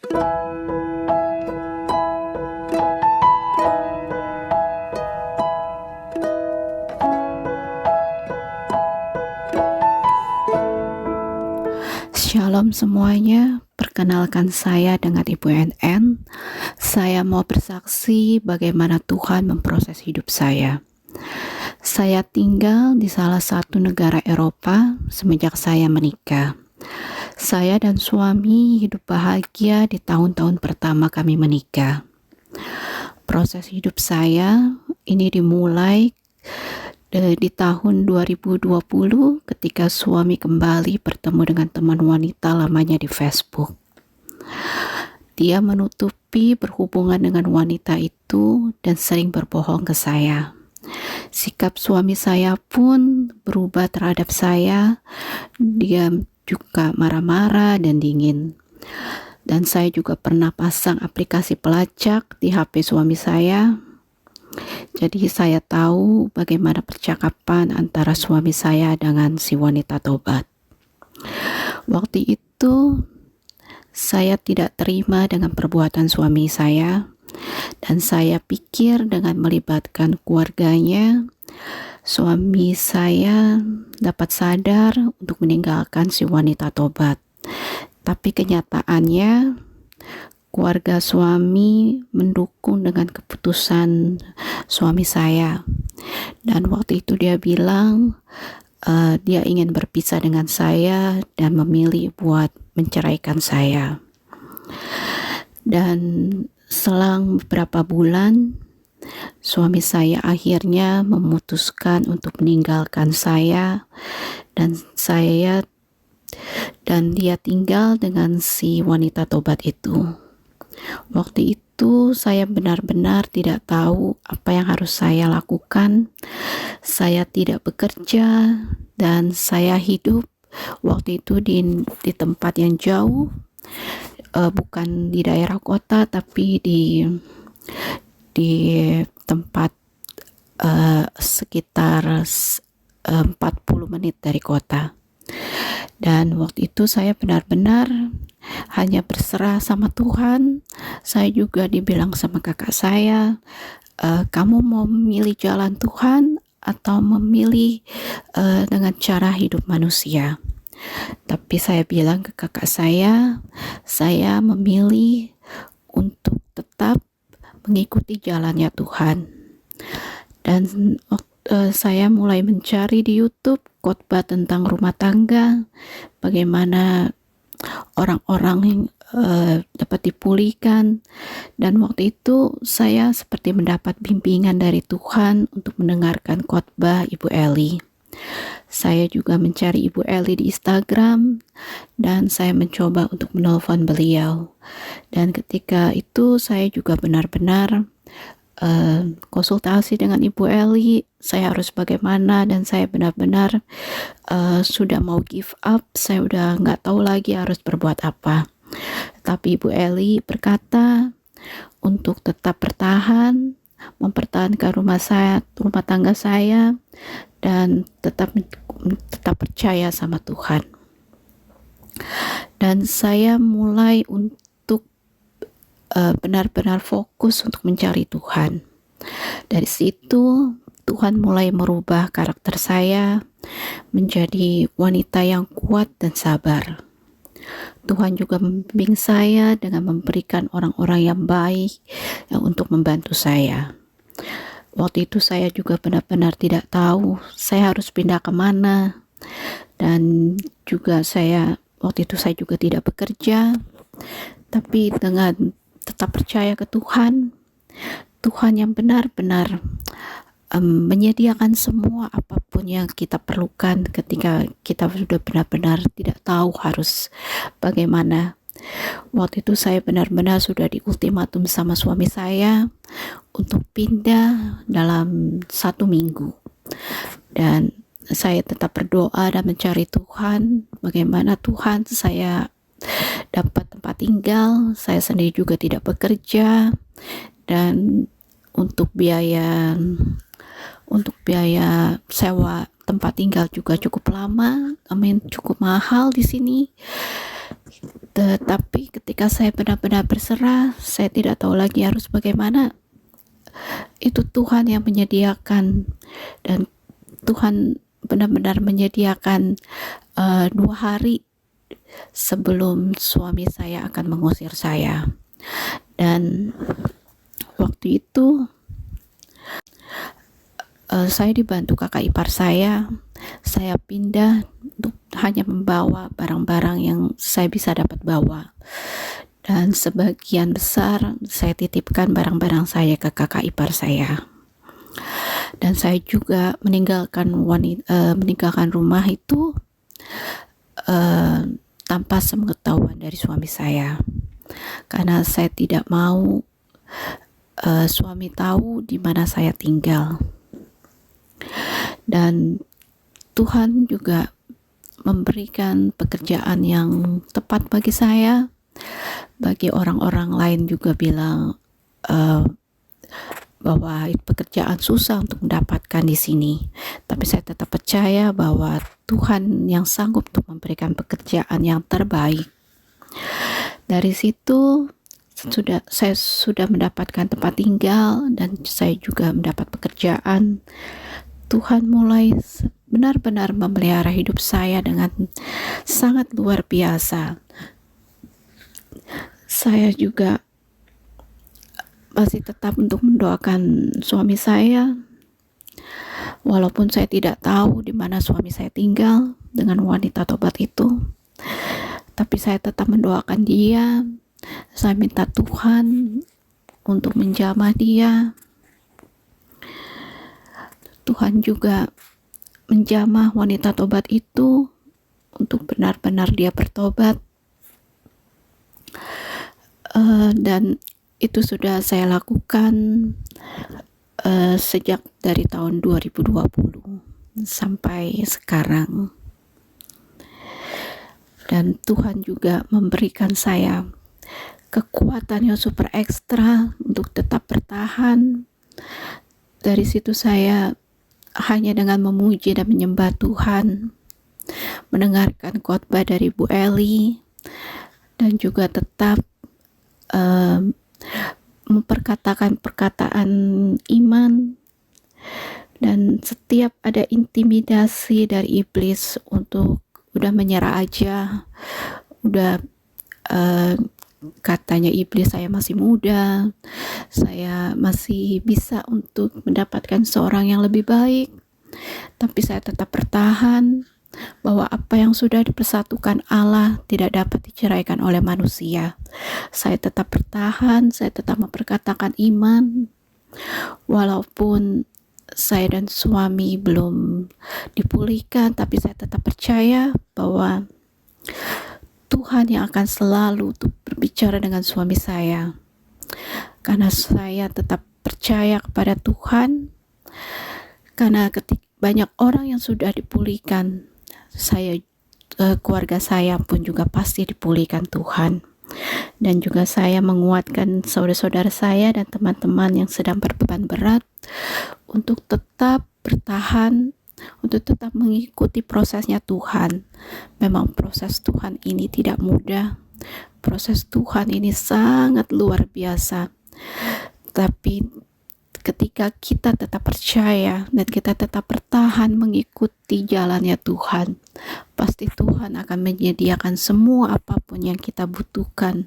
Shalom semuanya, perkenalkan saya dengan Ibu NN. Saya mau bersaksi bagaimana Tuhan memproses hidup saya. Saya tinggal di salah satu negara Eropa semenjak saya menikah. Saya dan suami hidup bahagia di tahun-tahun pertama kami menikah. Proses hidup saya ini dimulai di tahun 2020 ketika suami kembali bertemu dengan teman wanita lamanya di Facebook. Dia menutupi berhubungan dengan wanita itu dan sering berbohong ke saya. Sikap suami saya pun berubah terhadap saya. Dia juga marah-marah dan dingin. Dan saya juga pernah pasang aplikasi pelacak di HP suami saya. Jadi saya tahu bagaimana percakapan antara suami saya dengan si wanita tobat. Waktu itu saya tidak terima dengan perbuatan suami saya, dan saya pikir dengan melibatkan keluarganya, suami saya dapat sadar untuk meninggalkan si wanita tobat. Tapi kenyataannya keluarga suami mendukung dengan keputusan suami saya, dan waktu itu dia bilang dia ingin berpisah dengan saya dan memilih buat menceraikan saya. Dan selang beberapa bulan suami saya akhirnya memutuskan untuk meninggalkan saya, dan dia tinggal dengan si wanita tobat itu. Waktu itu saya benar-benar tidak tahu apa yang harus saya lakukan. Saya tidak bekerja dan saya hidup waktu itu di tempat yang jauh, bukan di daerah kota tapi di tempat sekitar 40 menit dari kota. Dan waktu itu saya benar-benar hanya berserah sama Tuhan. Saya juga dibilang sama kakak saya, kamu mau memilih jalan Tuhan atau memilih dengan cara hidup manusia? Tapi saya bilang ke kakak saya memilih untuk tetap mengikuti jalannya Tuhan. Dan saya mulai mencari di YouTube khotbah tentang rumah tangga, bagaimana orang-orang yang dapat dipulihkan. Dan waktu itu saya seperti mendapat bimbingan dari Tuhan untuk mendengarkan khotbah Ibu Eli. Saya juga mencari Ibu Eli di Instagram dan saya mencoba untuk menelpon beliau. Dan ketika itu saya juga benar-benar konsultasi dengan Ibu Eli, saya harus bagaimana, dan saya benar-benar sudah mau give up. Saya udah nggak tahu lagi harus berbuat apa. Tapi Ibu Eli berkata untuk tetap bertahan, mempertahankan rumah tangga saya, dan tetap percaya sama Tuhan. Dan saya mulai untuk benar-benar fokus untuk mencari Tuhan. Dari situ Tuhan mulai merubah karakter saya menjadi wanita yang kuat dan sabar. Tuhan juga membimbing saya dengan memberikan orang-orang yang baik untuk membantu saya. Waktu itu saya juga benar-benar tidak tahu saya harus pindah kemana, dan juga waktu itu saya juga tidak bekerja. Tapi dengan tetap percaya ke Tuhan yang benar-benar menyediakan semua apapun yang kita perlukan ketika kita sudah benar-benar tidak tahu harus bagaimana. Waktu itu saya benar-benar sudah diultimatum sama suami saya untuk pindah dalam 1 minggu. Dan saya tetap berdoa dan mencari Tuhan, bagaimana Tuhan saya dapat tempat tinggal. Saya sendiri juga tidak bekerja, dan untuk biaya sewa tempat tinggal juga cukup lama, cukup mahal di sini. Tetapi ketika saya benar-benar berserah, saya tidak tahu lagi harus bagaimana. Itu Tuhan yang menyediakan, dan Tuhan benar-benar menyediakan 2 hari sebelum suami saya akan mengusir saya. Dan waktu itu saya dibantu kakak ipar saya pindah untuk hanya membawa barang-barang yang saya bisa dapat bawa, dan sebagian besar saya titipkan barang-barang saya ke kakak ipar saya. Dan saya juga meninggalkan rumah itu tanpa sepengetahuan dari suami saya, karena saya tidak mau suami tahu di mana saya tinggal. Dan Tuhan juga memberikan pekerjaan yang tepat bagi saya. Bagi orang-orang lain juga bilang bahwa pekerjaan susah untuk mendapatkan di sini, tapi saya tetap percaya bahwa Tuhan yang sanggup untuk memberikan pekerjaan yang terbaik. Dari situ saya sudah mendapatkan tempat tinggal, dan saya juga mendapat pekerjaan. Tuhan mulai benar-benar memelihara hidup saya dengan sangat luar biasa. Saya juga masih tetap untuk mendoakan suami saya, walaupun saya tidak tahu di mana suami saya tinggal dengan wanita tobat itu, tapi saya tetap mendoakan dia. Saya minta Tuhan untuk menjamah dia. Tuhan juga menjamah wanita tobat itu untuk benar-benar dia bertobat, dan itu sudah saya lakukan sejak dari tahun 2020 sampai sekarang. Dan Tuhan juga memberikan saya kekuatan yang super ekstra untuk tetap bertahan. Dari situ saya hanya dengan memuji dan menyembah Tuhan, mendengarkan khotbah dari Bu Eli, dan juga tetap memperkatakan perkataan iman. Dan setiap ada intimidasi dari iblis untuk udah menyerah aja, udah katanya iblis, saya masih muda, saya masih bisa untuk mendapatkan seorang yang lebih baik, tapi saya tetap bertahan bahwa apa yang sudah dipersatukan Allah tidak dapat diceraikan oleh manusia. Saya tetap bertahan, saya tetap memperkatakan iman, walaupun saya dan suami belum dipulihkan, tapi saya tetap percaya bahwa Tuhan yang akan selalu berbicara dengan suami saya, karena saya tetap percaya kepada Tuhan. Karena banyak orang yang sudah dipulihkan, keluarga saya pun juga pasti dipulihkan Tuhan. Dan juga saya menguatkan saudara-saudara saya dan teman-teman yang sedang berbeban berat untuk tetap bertahan, untuk tetap mengikuti prosesnya Tuhan. Memang proses Tuhan ini tidak mudah, proses Tuhan ini sangat luar biasa, tapi ketika kita tetap percaya dan kita tetap bertahan mengikuti jalannya Tuhan, pasti Tuhan akan menyediakan semua apapun yang kita butuhkan.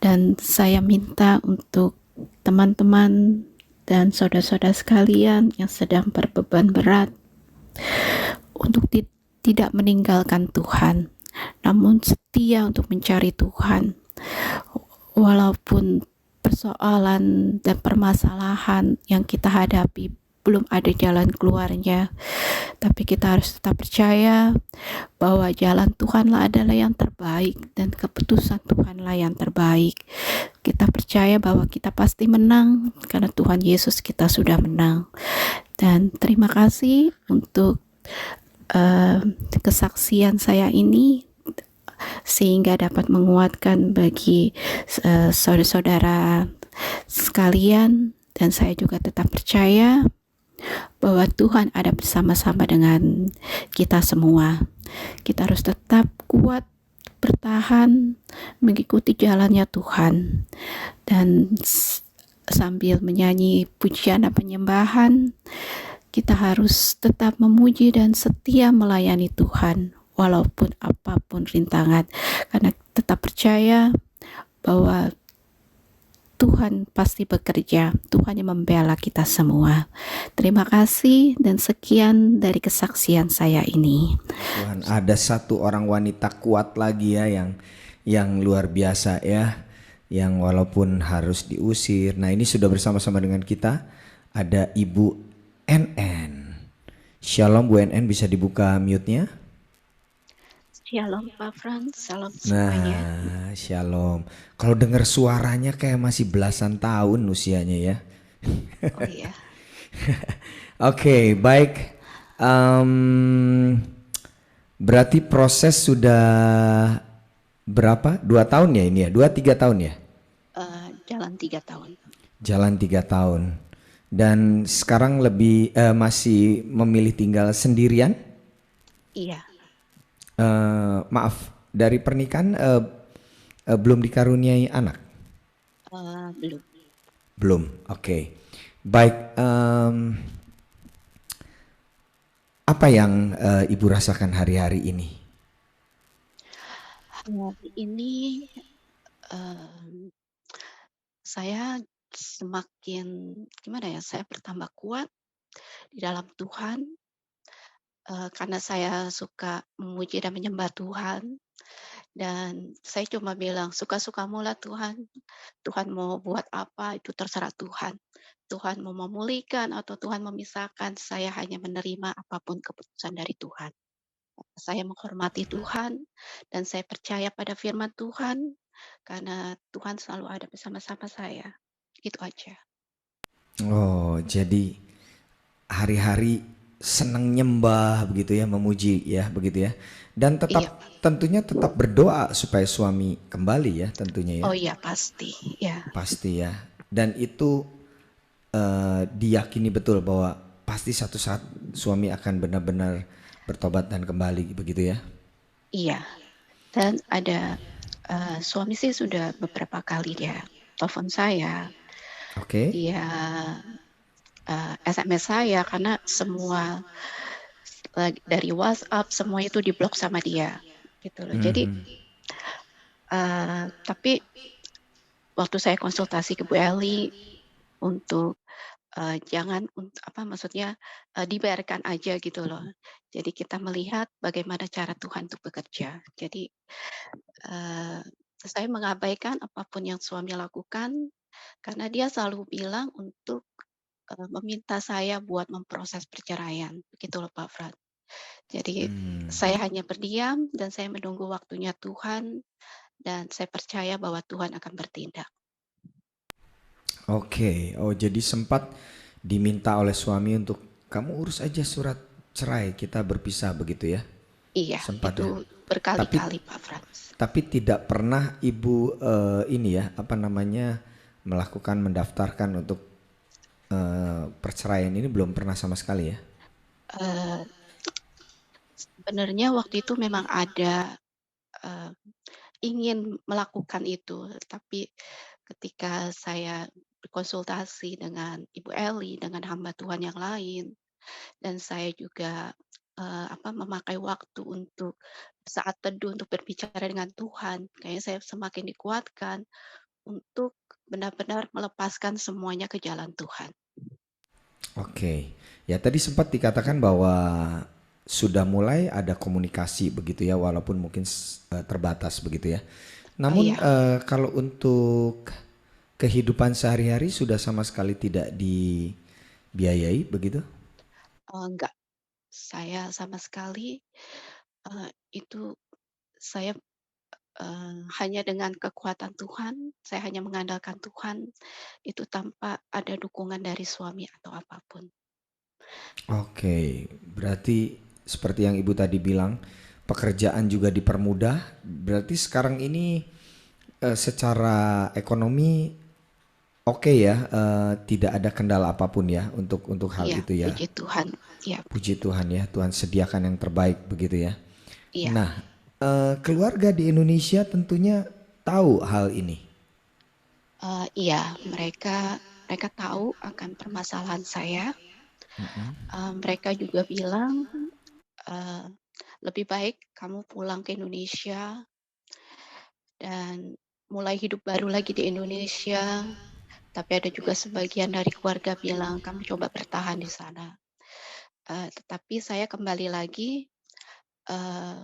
Dan saya minta untuk teman-teman dan saudara-saudara sekalian yang sedang berbeban berat untuk tidak meninggalkan Tuhan, namun setia untuk mencari Tuhan. Walaupun persoalan dan permasalahan yang kita hadapi belum ada jalan keluarnya, tapi kita harus tetap percaya bahwa jalan Tuhanlah adalah yang terbaik dan keputusan Tuhanlah yang terbaik. Kita percaya bahwa kita pasti menang karena Tuhan Yesus kita sudah menang. Dan terima kasih untuk kesaksian saya ini, sehingga dapat menguatkan bagi saudara-saudara sekalian. Dan saya juga tetap percaya bahwa Tuhan ada bersama-sama dengan kita semua. Kita harus tetap kuat, bertahan, mengikuti jalannya Tuhan, dan sambil menyanyi pujian dan penyembahan, kita harus tetap memuji dan setia melayani Tuhan walaupun apapun rintangan, karena tetap percaya bahwa Tuhan pasti bekerja, Tuhan yang membela kita semua. Terima kasih dan sekian dari kesaksian saya ini. Tuhan, ada satu orang wanita kuat lagi ya yang luar biasa ya, yang walaupun harus diusir. Nah, ini sudah bersama-sama dengan kita ada Ibu NN. Shalom Bu NN, bisa dibuka mute-nya? Shalom Pak Frans, salam semuanya. Nah, shalom. Kalau dengar suaranya kayak masih belasan tahun usianya ya. Oh iya. Oke, baik. Berarti proses sudah berapa? 2 tahun ya ini ya? 2-3 tahun ya? Jalan 3 tahun. Jalan 3 tahun. Dan sekarang lebih masih memilih tinggal sendirian? Iya. Maaf, dari pernikahan belum dikaruniai anak? Belum. Belum, oke. Baik, apa yang Ibu rasakan hari-hari ini? Hari ini saya semakin saya bertambah kuat di dalam Tuhan, karena saya suka memuji dan menyembah Tuhan, dan saya cuma bilang, "Suka-sukamu lah Tuhan, Tuhan mau buat apa itu terserah Tuhan. Tuhan mau memulihkan atau Tuhan memisahkan, saya hanya menerima apapun keputusan dari Tuhan." Saya menghormati Tuhan dan saya percaya pada firman Tuhan, karena Tuhan selalu ada bersama-sama saya. Itu aja. Oh, jadi hari-hari senang nyembah begitu ya, memuji ya, begitu ya. Dan Iya. tentunya tetap berdoa supaya suami kembali ya tentunya ya. Oh iya, pasti, ya. Pasti ya. Dan itu diyakini betul bahwa pasti satu saat suami akan benar-benar bertobat dan kembali begitu ya. Iya. Dan ada suami sih sudah beberapa kali dia telepon saya, Oke. dia SMS saya, karena semua dari WhatsApp semua itu diblok sama dia, gitu loh. Jadi tapi waktu saya konsultasi ke Bu Eli untuk jangan dibiarkan aja gitu loh. Jadi kita melihat bagaimana cara Tuhan untuk bekerja. Jadi saya mengabaikan apapun yang suami lakukan, karena dia selalu bilang untuk meminta saya buat memproses perceraian, begitu loh Pak Fran. Jadi saya hanya berdiam dan saya menunggu waktunya Tuhan, dan saya percaya bahwa Tuhan akan bertindak. Oke. Oh, jadi sempat diminta oleh suami untuk kamu urus aja surat cerai, kita berpisah begitu ya. Iya, Sempat itu ya. Tapi berkali-kali Pak Frans. tapi tidak pernah Ibu ini ya, apa namanya, melakukan mendaftarkan untuk perceraian ini, belum pernah sama sekali ya. Sebenarnya waktu itu memang ada ingin melakukan itu, tapi ketika saya berkonsultasi dengan Ibu Eli, dengan hamba Tuhan yang lain, dan saya juga memakai waktu untuk saat teduh untuk berbicara dengan Tuhan, kayaknya saya semakin dikuatkan untuk benar-benar melepaskan semuanya ke jalan Tuhan. Oke. Ya tadi sempat dikatakan bahwa sudah mulai ada komunikasi begitu ya, walaupun mungkin terbatas begitu ya. Namun Iya. kalau untuk kehidupan sehari-hari sudah sama sekali tidak dibiayai begitu? Enggak, saya sama sekali itu saya hanya dengan kekuatan Tuhan, saya hanya mengandalkan Tuhan, itu tanpa ada dukungan dari suami atau apapun. Oke, berarti seperti yang Ibu tadi bilang, pekerjaan juga dipermudah. Berarti sekarang ini secara ekonomi oke ya, tidak ada kendala apapun ya untuk hal Iya, itu ya. puji Tuhan. Iya, Puji Tuhan ya, Tuhan sediakan yang terbaik begitu ya. iya. Nah, keluarga di Indonesia tentunya tahu hal ini. Iya, mereka mereka tahu akan permasalahan saya. Mereka juga bilang, eee, "Lebih baik kamu pulang ke Indonesia dan mulai hidup baru lagi di Indonesia." Tapi ada juga sebagian dari keluarga bilang, "Kamu coba bertahan di sana." Tetapi saya kembali lagi, eee,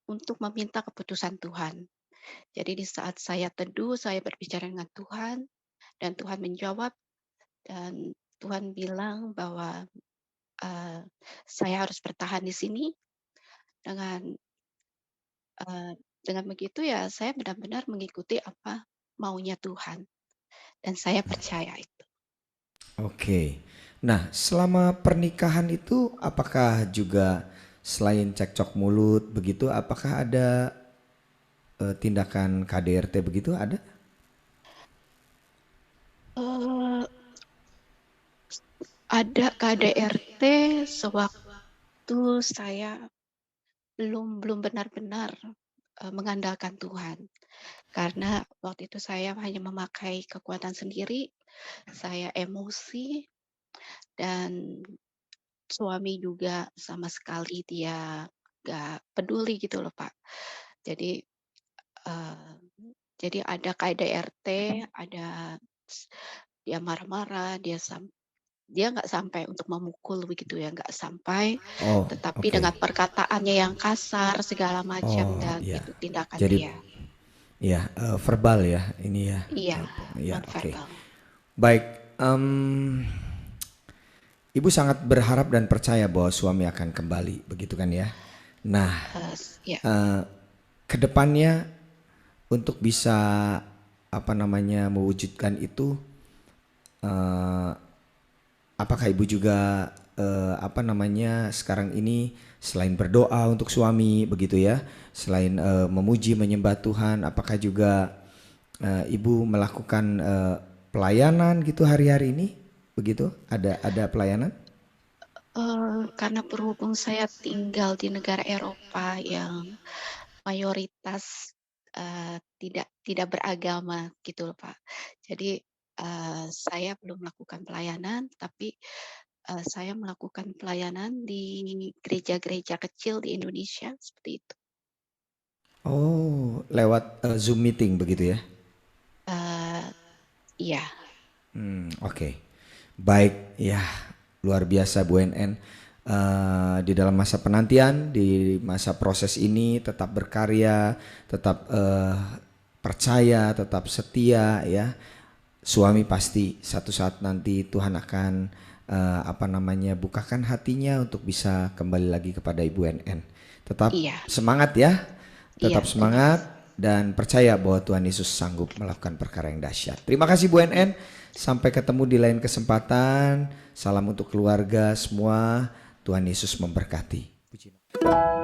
untuk meminta keputusan Tuhan. Jadi di saat saya teduh, saya berbicara dengan Tuhan, dan Tuhan menjawab, dan Tuhan bilang bahwa, eee, saya harus bertahan di sini. Dengan, eee, dengan begitu ya saya benar-benar mengikuti apa maunya Tuhan, dan saya percaya itu. Oke. Nah, selama pernikahan itu apakah juga selain cekcok mulut begitu, apakah ada tindakan KDRT begitu ada? Eee, ada KDRT sewaktu saya belum benar-benar, mengandalkan Tuhan. Karena waktu itu saya hanya memakai kekuatan sendiri, saya emosi, dan suami juga sama sekali dia nggak peduli gitu loh, Pak. Jadi, eee, jadi ada KDRT, ada s dia marah-marah, dia nggak sampai untuk memukul begitu ya, nggak sampai, Oh, tetapi dengan oke. perkataannya yang kasar segala macam Oh, dan iya. itu tindakan Jadi dia. ya, verbal ya ini ya. Iya, Ya, oke. nonverbal. Baik, Ibu sangat berharap dan percaya bahwa suami akan kembali, begitu kan ya? Nah, Ya, eh, kedepannya untuk bisa apa namanya mewujudkan itu, eh, apakah ibu juga apa namanya sekarang ini selain berdoa untuk suami, begitu ya, selain memuji menyembah Tuhan, apakah juga ibu melakukan pelayanan gitu hari-hari ini, begitu? Ada pelayanan? karena berhubung saya tinggal di negara Eropa yang mayoritas, tidak tidak beragama gitu loh, Pak. Jadi, saya belum melakukan pelayanan, tapi, saya melakukan pelayanan di gereja-gereja kecil di Indonesia, seperti itu. Oh, lewat Zoom meeting begitu ya? Eee, iya, Oke. Baik, ya luar biasa Bu NN. Di dalam masa penantian, di masa proses ini tetap berkarya, tetap percaya, tetap setia ya. Suami pasti satu saat nanti Tuhan akan apa namanya bukakan hatinya untuk bisa kembali lagi kepada Ibu NN. Tetap iya, semangat ya, iya, tetap terima semangat kasih. dan percaya bahwa Tuhan Yesus sanggup melakukan perkara yang dahsyat. Terima kasih Bu NN. Sampai ketemu di lain kesempatan. Salam untuk keluarga semua. Tuhan Yesus memberkati. Puji Nama.